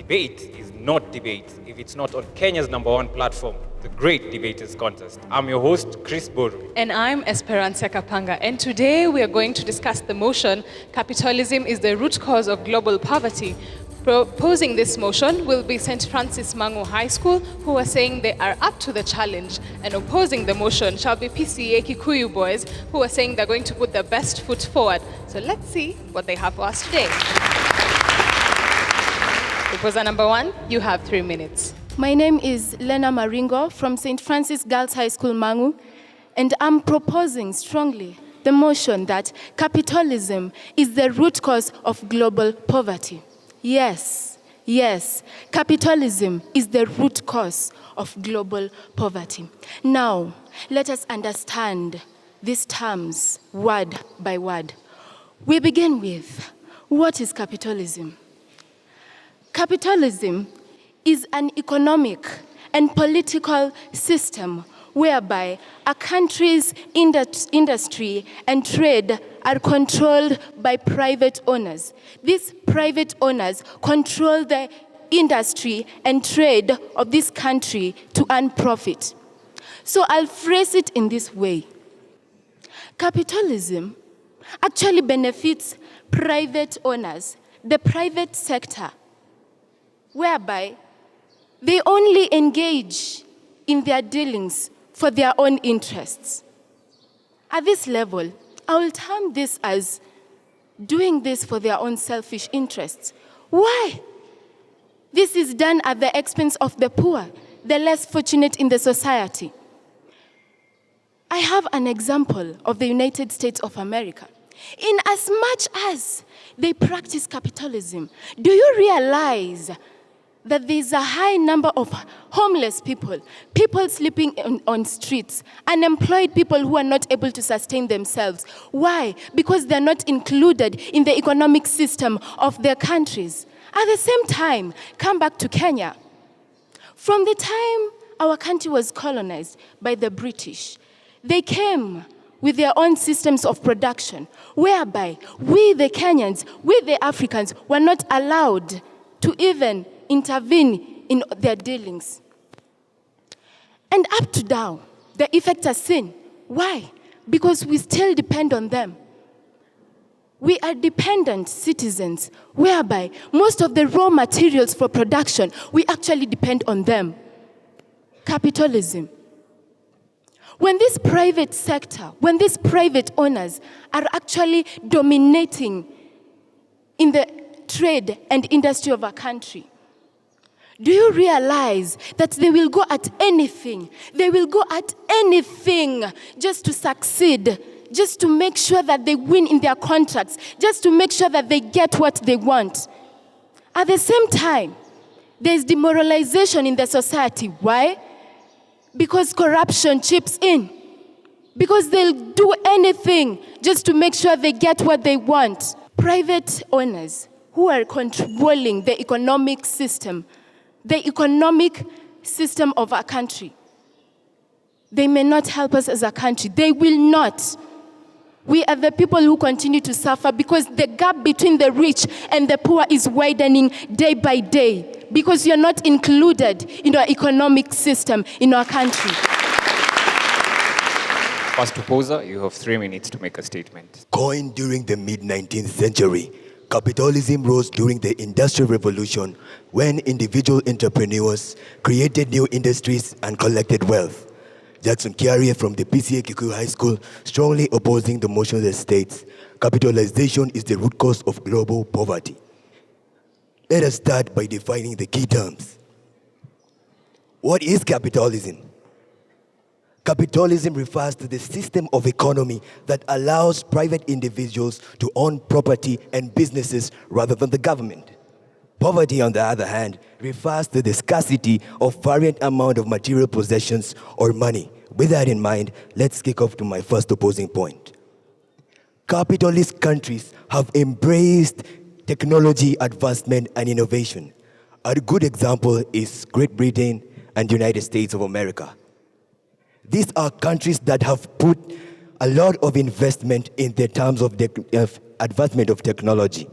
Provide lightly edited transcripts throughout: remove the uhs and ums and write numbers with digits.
debate is not debate if it's not on Kenya's #1 platform, the Great Debaters Contest. I'm your host, Chris Boru. And I'm Esperanza Kapanga. And today we are going to discuss the motion, Capitalism is the root cause of global poverty. Proposing this motion will be St. Francis Mang'u High School, who are saying they are up to the challenge. And opposing the motion shall be PCEA Kikuyu boys, who are saying they're going to put their best foot forward. So let's see what they have for us today. Proposer number 1, you have 3 minutes. My name is Lena Maringo from St. Francis Girls High School, Mang'u, and I'm proposing strongly the motion that capitalism is the root cause of global poverty. Yes, capitalism is the root cause of global poverty. Now, let us understand these terms word by word. We begin with, what is capitalism? Capitalism is an economic and political system whereby a country's industry and trade are controlled by private owners. These private owners control the industry and trade of this country to earn profit. So I'll phrase it in this way. Capitalism actually benefits private owners, the private sector, whereby they only engage in their dealings for their own interests. At this level, I will term this as doing this for their own selfish interests. Why? This is done at the expense of the poor, the less fortunate in the society. I have an example of the United States of America. In as much as they practice capitalism, do you realize that there's a high number of homeless people, people sleeping on streets, unemployed people who are not able to sustain themselves? Why? Because they're not included in the economic system of their countries. At the same time, come back to Kenya. From the time our country was colonized by the British, they came with their own systems of production, whereby we, the Kenyans, we, the Africans, were not allowed to even intervene in their dealings. And up to now, the effects are seen. Why? Because we still depend on them. We are dependent citizens, whereby most of the raw materials for production, we actually depend on them. Capitalism. When this private sector, when these private owners are actually dominating in the trade and industry of a country, do you realize that they will go at anything? They will go at anything just to succeed, just to make sure that they win in their contracts, just to make sure that they get what they want. At the same time, there's demoralization in the society. Why? Because corruption chips in. Because they'll do anything just to make sure they get what they want. Private owners who are controlling the economic system of our country, they may not help us as a country. They will not. We are the people who continue to suffer because the gap between the rich and the poor is widening day by day because you're not included in our economic system in our country. First proposer, you have 3 minutes to make a statement. Coined during the mid-19th century, capitalism rose during the Industrial Revolution when individual entrepreneurs created new industries and collected wealth. Jackson Kiarie from the PCEA Kikuyu High School strongly opposing the motion that states capitalization is the root cause of global poverty. Let us start by defining the key terms. What is capitalism? Capitalism refers to the system of economy that allows private individuals to own property and businesses rather than the government. Poverty, on the other hand, refers to the scarcity of variant amount of material possessions or money. With that in mind, let's kick off to my first opposing point. Capitalist countries have embraced technology advancement and innovation. A good example is Great Britain and the United States of America. These are countries that have put a lot of investment in the terms of advancement of technology.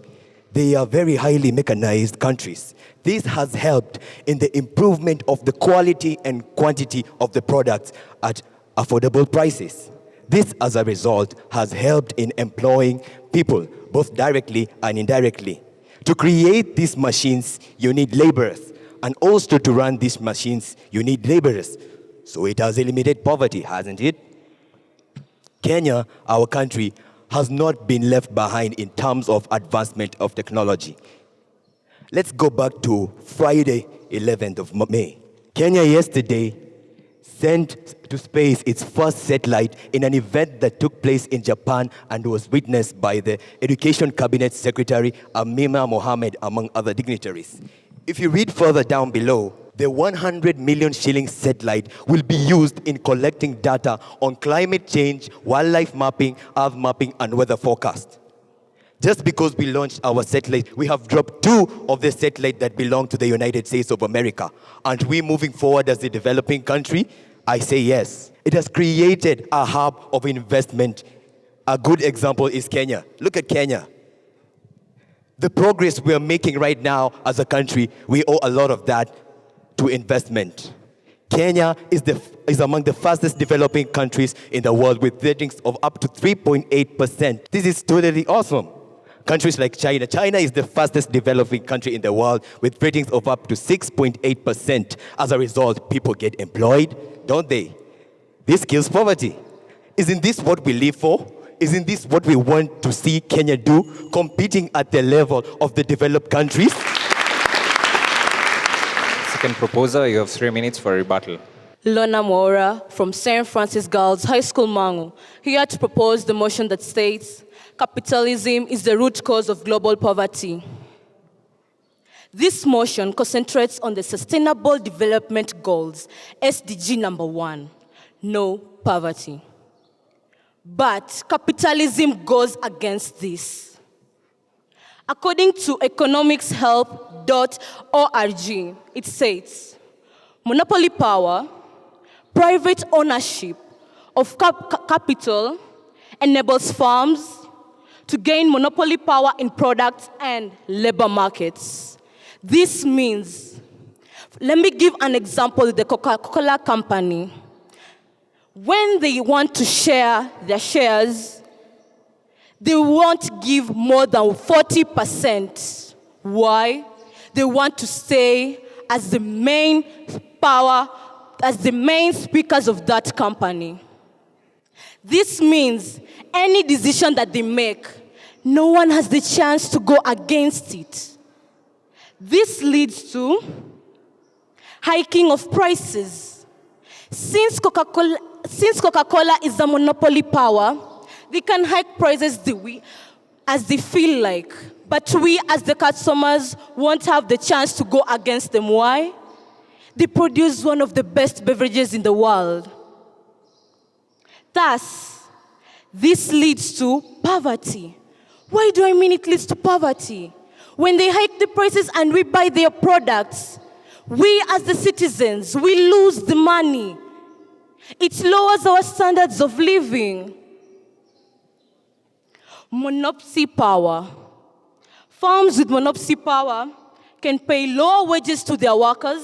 They are very highly mechanized countries. This has helped in the improvement of the quality and quantity of the products at affordable prices. This, as a result, has helped in employing people, both directly and indirectly. To create these machines, you need laborers, and also to run these machines, you need laborers. So it has eliminated poverty, hasn't it? Kenya, our country, has not been left behind in terms of advancement of technology. Let's go back to Friday, 11th of May. Kenya yesterday sent to space its first satellite in an event that took place in Japan and was witnessed by the Education Cabinet Secretary Amina Mohammed, among other dignitaries. If you read further down below, the 100 million shilling satellite will be used in collecting data on climate change, wildlife mapping, earth mapping, and weather forecast. Just because we launched our satellite, we have dropped 2 of the satellites that belong to the United States of America. Aren't we moving forward as a developing country? I say yes. It has created a hub of investment. A good example is Kenya. Look at Kenya. The progress we are making right now as a country, we owe a lot of that to investment. Kenya is among the fastest developing countries in the world with ratings of up to 3.8%. This is totally awesome. Countries like China. China is the fastest developing country in the world with ratings of up to 6.8%. As a result, people get employed, don't they? This kills poverty. Isn't this what we live for? Isn't this what we want to see Kenya do, competing at the level of the developed countries? Second proposer, you have 3 minutes for rebuttal. Lona Moura from St. Francis Girls High School, Mang'u, here to propose the motion that states, capitalism is the root cause of global poverty. This motion concentrates on the Sustainable Development Goals, SDG number 1, no poverty. But capitalism goes against this. According to economicshelp.org, it says, monopoly power, private ownership of capital enables firms to gain monopoly power in products and labor markets. This means, let me give an example with the Coca-Cola company. When they want to share their shares, they won't give more than 40%. Why? They want to stay as the main power, as the main speakers of that company. This means any decision that they make, no one has the chance to go against it. This leads to hiking of prices. Since Coca-Cola is a monopoly power, they can hike prices as they feel like. But we, as the customers, won't have the chance to go against them. Why? They produce one of the best beverages in the world. Thus, this leads to poverty. Why do I mean it leads to poverty? When they hike the prices and we buy their products, we as the citizens, we lose the money. It lowers our standards of living. Monopoly power. Firms with monopoly power can pay lower wages to their workers.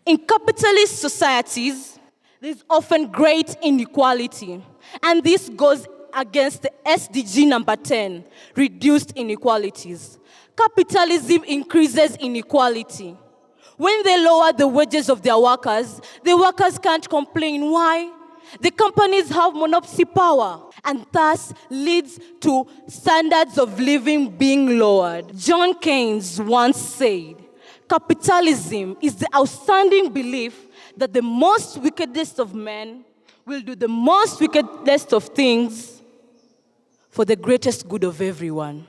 In capitalist societies, there's often great inequality. And this goes against the SDG number 10, reduced inequalities. Capitalism increases inequality. When they lower the wages of their workers, the workers can't complain. Why? The companies have monopoly power, and thus leads to standards of living being lowered. John Keynes once said, capitalism is the outstanding belief that the most wickedest of men will do the most wickedest of things for the greatest good of everyone.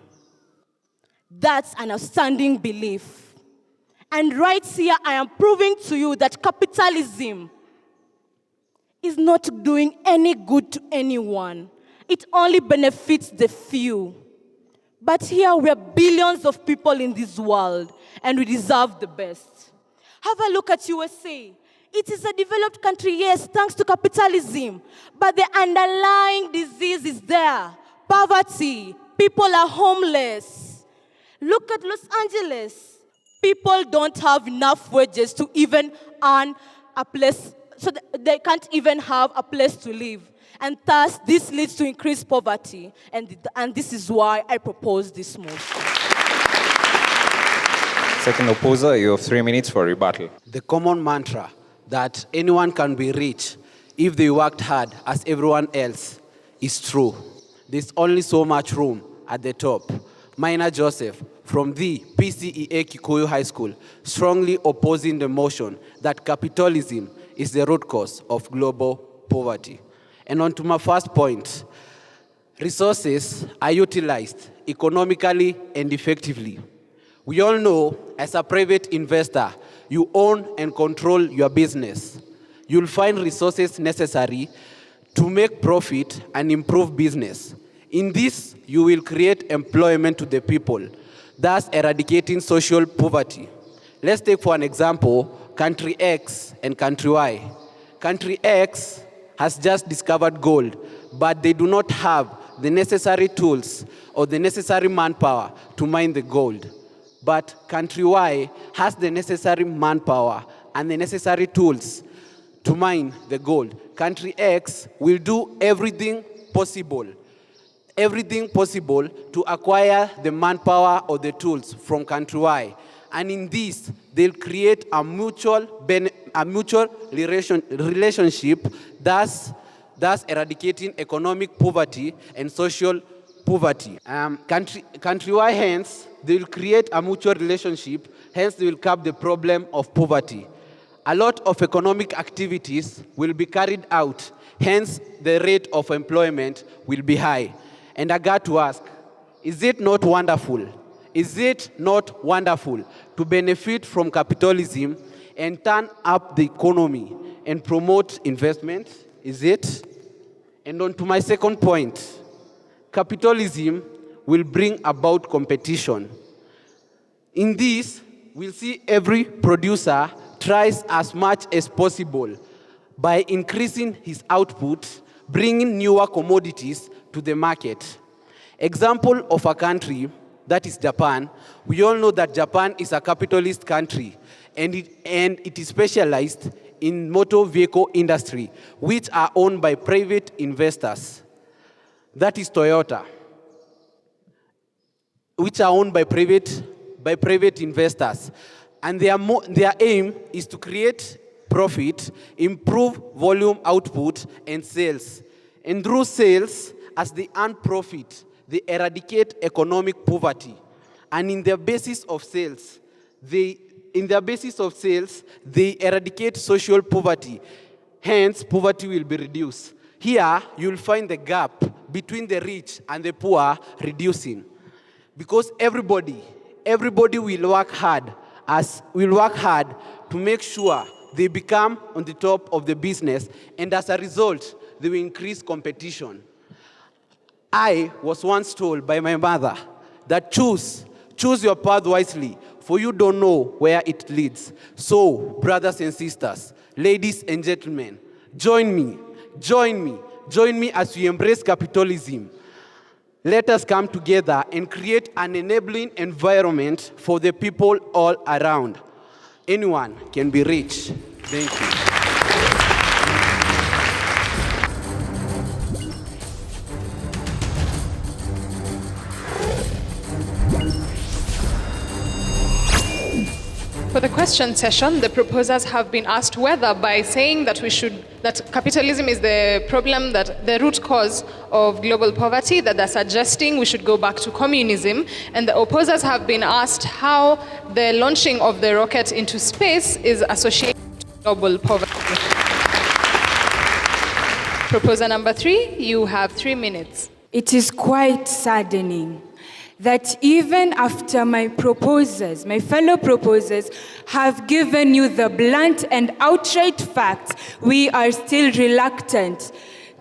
That's an outstanding belief. And right here, I am proving to you that capitalism is not doing any good to anyone. It only benefits the few. But here we are billions of people in this world, and we deserve the best. Have a look at USA. It is a developed country, yes, thanks to capitalism. But the underlying disease is there. Poverty, People are homeless. Look at Los Angeles. People don't have enough wages to even earn a place, so they can't even have a place to live. And thus, this leads to increased poverty. And this is why I propose this motion. Second opposer, you have 3 minutes for rebuttal. The common mantra that anyone can be rich if they worked hard as everyone else is true. There's only so much room at the top. Minor Joseph from the PCEA Kikuyu High School strongly opposing the motion that capitalism is the root cause of global poverty. And on to my first point, resources are utilized economically and effectively. We all know, as a private investor, you own and control your business. You'll find resources necessary to make profit and improve business. In this, you will create employment to the people, thus eradicating social poverty. Let's take for an example, country X and country Y. Country X has just discovered gold, but they do not have the necessary tools or the necessary manpower to mine the gold. But country Y has the necessary manpower and the necessary tools to mine the gold. Country X will do everything possible to acquire the manpower or the tools from country Y. And in this, they'll create a mutual relationship, thus eradicating economic poverty and social poverty. Country Y, hence, they will create a mutual relationship, hence they will curb the problem of poverty. A lot of economic activities will be carried out, hence the rate of employment will be high. And I got to ask, is it not wonderful? Is it not wonderful to benefit from capitalism and turn up the economy and promote investment? Is it? And on to my second point, capitalism will bring about competition. In this, we'll see every producer tries as much as possible by increasing his output, bringing newer commodities to the market. Example of a country, that is Japan. We all know that Japan is a capitalist country, and it is specialized in motor vehicle industry, which are owned by private investors. That is Toyota, which are owned by private investors. And their aim is to create profit, improve volume output, and sales. And through sales, as they earn profit, they eradicate economic poverty. And in their basis of sales, they eradicate social poverty. Hence, poverty will be reduced. Here, you'll find the gap between the rich and the poor reducing. Because everybody will work hard to make sure they become on the top of the business, and as a result, they will increase competition. I was once told by my mother that choose your path wisely, for you don't know where it leads. So, brothers and sisters, ladies and gentlemen, join me as we embrace capitalism. Let us come together and create an enabling environment for the people all around. Anyone can be rich. Thank you. For the question session, the proposers have been asked whether by saying that capitalism is the problem, that the root cause of global poverty, that they're suggesting we should go back to communism. And the opposers have been asked how the launching of the rocket into space is associated with global poverty. Proposer number 3, you have 3 minutes. It is quite saddening that even after my fellow proposers, have given you the blunt and outright facts, we are still reluctant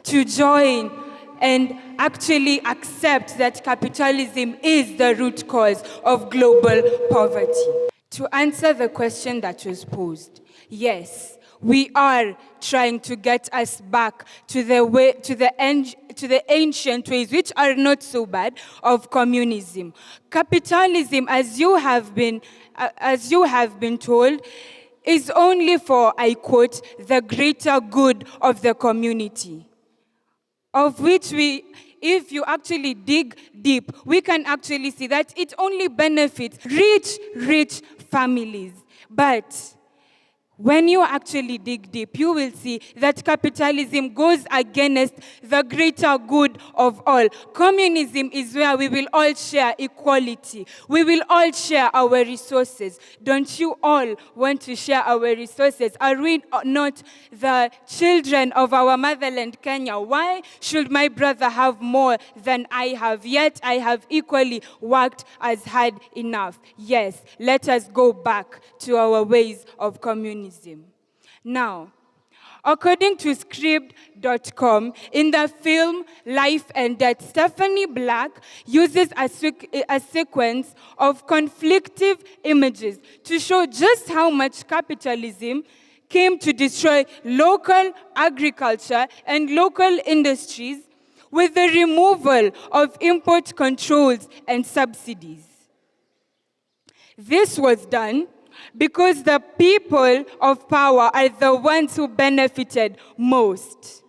to join and actually accept that capitalism is the root cause of global poverty. To answer the question that was posed, yes, we are trying to get us back to the way, to the ancient ways, which are not so bad, of communism. Capitalism, as you have been told, is only for, I quote, the greater good of the community, of which we, if you actually dig deep, we can actually see that it only benefits rich families. But when you actually dig deep, you will see that capitalism goes against the greater good of all. Communism is where we will all share equality. We will all share our resources. Don't you all want to share our resources? Are we not the children of our motherland, Kenya? Why should my brother have more than I have? Yet I have equally worked as hard enough. Yes, let us go back to our ways of communism. Now, according to Scribd.com, in the film Life and Death, Stephanie Black uses a sequence of conflictive images to show just how much capitalism came to destroy local agriculture and local industries with the removal of import controls and subsidies. This was done because the people of power are the ones who benefited most.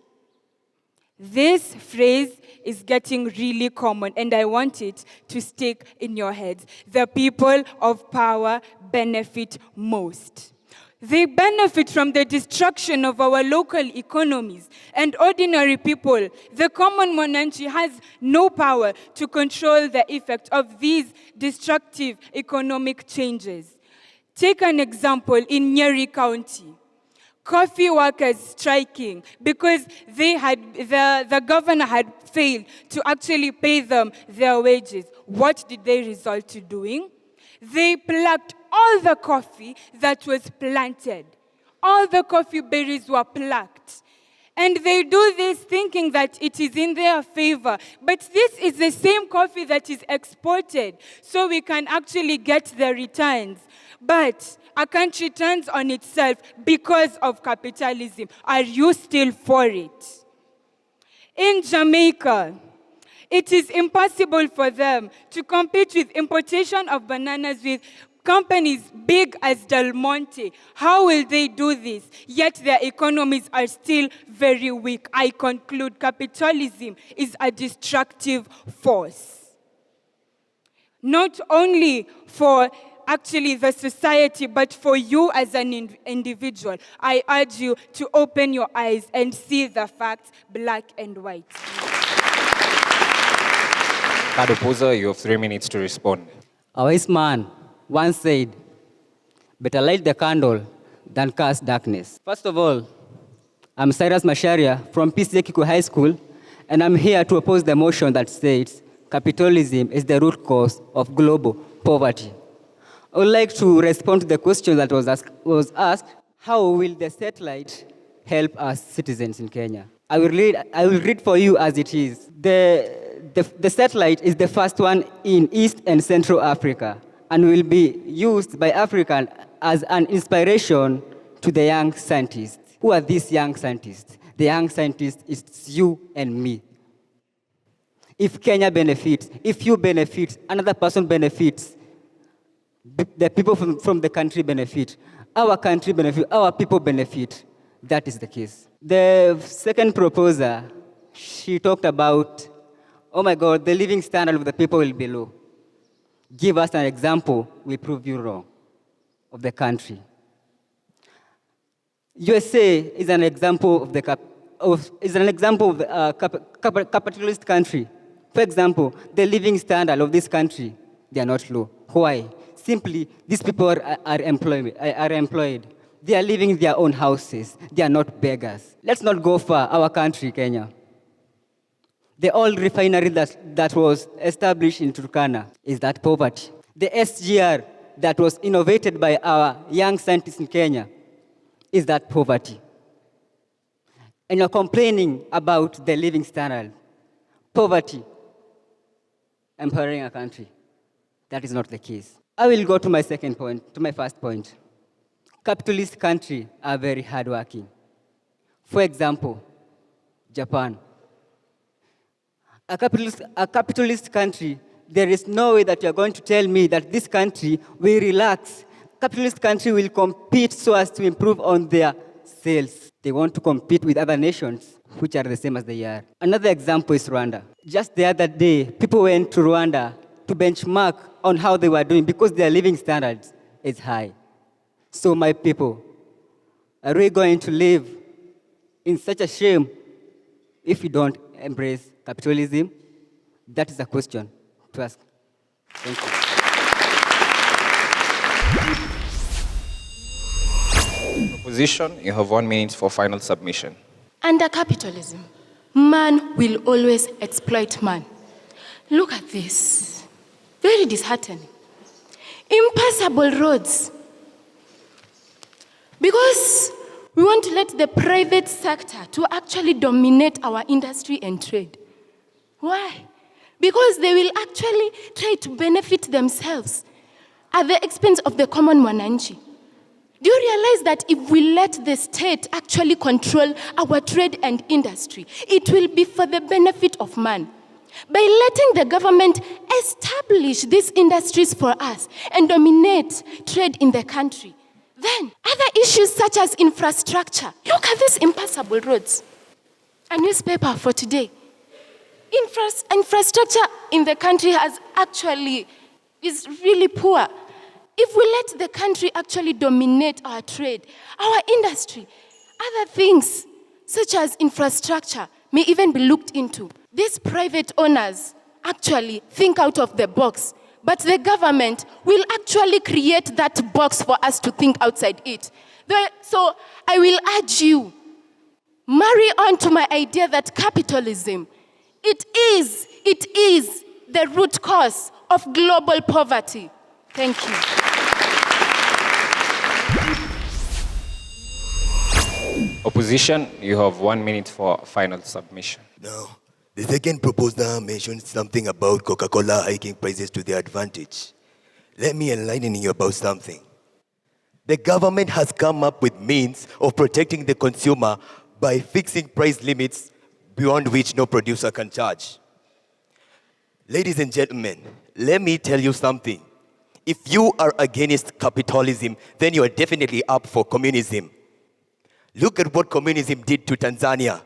This phrase is getting really common, and I want it to stick in your heads. The people of power benefit most. They benefit from the destruction of our local economies, and ordinary people, the common Mwananchi, has no power to control the effect of these destructive economic changes. Take an example in Nyeri County. Coffee workers striking because the governor had failed to actually pay them their wages. What did they resort to doing? They plucked all the coffee that was planted. All the coffee berries were plucked. And they do this thinking that it is in their favor. But this is the same coffee that is exported, so we can actually get the returns. But a country turns on itself because of capitalism. Are you still for it? In Jamaica, it is impossible for them to compete with importation of bananas with companies big as Del Monte. How will they do this? Yet their economies are still very weak. I conclude capitalism is a destructive force. Not only for actually the society, but for you as an individual. I urge you to open your eyes and see the facts black and white. Card opposer, you have 3 minutes to respond. A wise man once said, better light the candle than cast darkness. First of all, I'm Cyrus Masharia from PCEA Kikuyu High School, and I'm here to oppose the motion that states capitalism is the root cause of global poverty. I would like to respond to the question that was asked, how will the satellite help us citizens in Kenya? I will read for you as it is. The satellite is the first one in East and Central Africa and will be used by Africans as an inspiration to the young scientists. Who are these young scientists? The young scientists is you and me. If Kenya benefits, if you benefit, another person benefits, the people from the country benefit, our country benefit, our people benefit. That is the case. The second proposer, she talked about, oh my God, the living standard of the people will be low. Give us an example, we prove you wrong, of the country. USA is an example of the capitalist country. For example, the living standard of this country, they are not low. Why? Simply, these people are employed. They are living in their own houses. They are not beggars. Let's not go far. Our country, Kenya. The oil refinery that was established in Turkana is that poverty. The SGR that was innovated by our young scientists in Kenya is that poverty. And you're complaining about the living standard. Poverty, empowering a country. That is not the case. I will go to my second point, to my first point. capitalist countries are very hardworking. For example, Japan. A capitalist country, there is no way that you are going to tell me that this country will relax. Capitalist country will compete so as to improve on their sales. They want to compete with other nations which are the same as they are. Another example is Rwanda. Just the other day, people went to Rwanda to benchmark on how they were doing because their living standards is high. So my people, are we going to live in such a shame if we don't embrace capitalism? That is a question to ask. Thank you. Opposition, you have 1 minute for final submission. Under capitalism, man will always exploit man. Look at this. Very disheartening. Impassable roads. Because we want to let the private sector to actually dominate our industry and trade. Why? Because they will actually try to benefit themselves at the expense of the common mwananchi. Do you realize that if we let the state actually control our trade and industry, it will be for the benefit of man? By letting the government establish these industries for us and dominate trade in the country, then other issues such as infrastructure. Look at these impassable roads. A newspaper for today. Infrastructure in the country is really poor. If we let the country actually dominate our trade, our industry, other things such as infrastructure may even be looked into. These private owners actually think out of the box, but the government will actually create that box for us to think outside it. So I will urge you, marry on to my idea that capitalism, it is the root cause of global poverty. Thank you. Opposition, you have 1 minute for final submission. Now, the second proposal mentions something about Coca-Cola hiking prices to their advantage. Let me enlighten you about something. The government has come up with means of protecting the consumer by fixing price limits beyond which no producer can charge. Ladies and gentlemen, let me tell you something. If you are against capitalism, then you are definitely up for communism. Look at what communism did to Tanzania.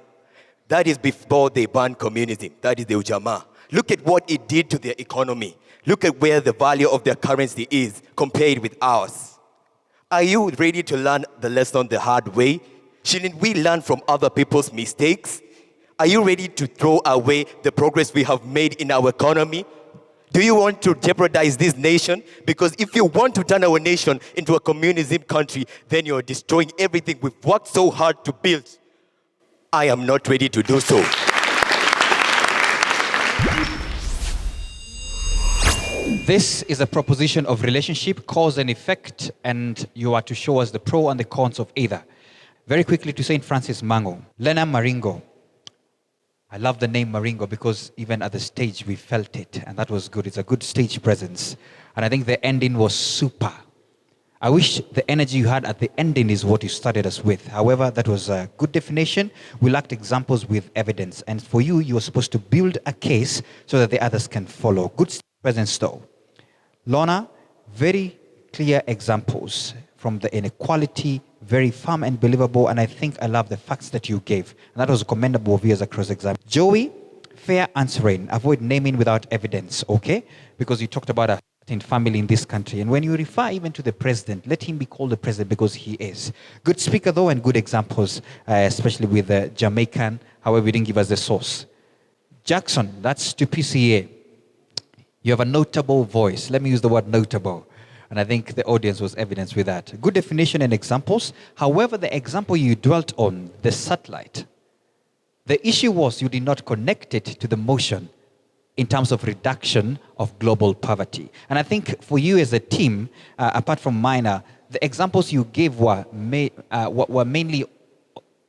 That is before they banned communism. That is the Ujamaa. Look at what it did to their economy. Look at where the value of their currency is compared with ours. Are you ready to learn the lesson the hard way? Shouldn't we learn from other people's mistakes? Are you ready to throw away the progress we have made in our economy? Do you want to jeopardize this nation? Because if you want to turn our nation into a communism country, then you're destroying everything we've worked so hard to build. I am not ready to do so. This is a proposition of relationship, cause and effect, and you are to show us the pro and the cons of either. Very quickly to St. Francis Mang'u, Lena Maringo. I love the name Maringo because even at the stage we felt it, and that was good. It's a good stage presence. And I think the ending was super. I wish the energy you had at the ending is what you started us with. However, that was a good definition. We lacked examples with evidence. And for you, you were supposed to build a case so that the others can follow. Good stage presence though. Lorna, very clear examples from the inequality, very firm and believable, and I think I love the facts that you gave. And that was commendable of you as a cross-exam. Joey, fair answering. Avoid naming without evidence, okay? Because you talked about a certain family in this country. And when you refer even to the president, let him be called the president because he is. Good speaker though, and good examples, especially with the Jamaican. However, you didn't give us the source. Jackson, that's to PCEA. You have a notable voice. Let me use the word notable. And I think the audience was evidence with that. Good definition and examples. However, the example you dwelt on, the satellite, the issue was you did not connect it to the motion in terms of reduction of global poverty. And I think for you as a team, apart from minor, the examples you gave were mainly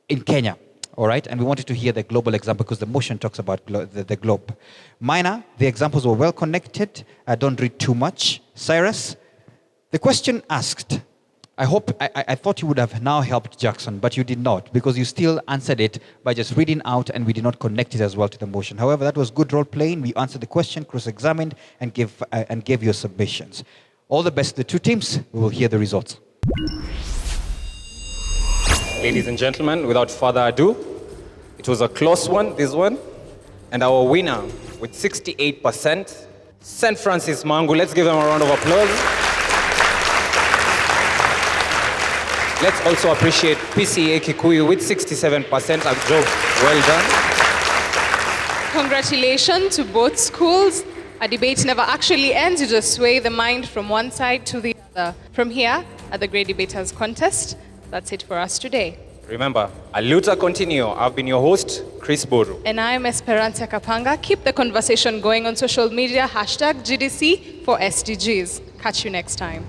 in Kenya. All right, and we wanted to hear the global example because the motion talks about the globe. Minor, the examples were well connected. Don't read too much. Cyrus, the question asked, I thought you would have now helped Jackson, but you did not, because you still answered it by just reading out, and we did not connect it as well to the motion. However, that was good role playing. We answered the question, cross-examined, and gave your submissions. All the best to the two teams. We will hear the results. Ladies and gentlemen, without further ado, it was a close one, this one. And our winner with 68%, St. Francis Mang'u. Let's give them a round of applause. Let's also appreciate PCEA Kikuyu with 67%. A job well done. Congratulations to both schools. A debate never actually ends. You just sway the mind from one side to the other. From here at the Great Debaters Contest, that's it for us today. Remember, a luta continue. I've been your host, Chris Boru. And I'm Esperanza Kapanga. Keep the conversation going on social media. #GDC for SDGs. Catch you next time.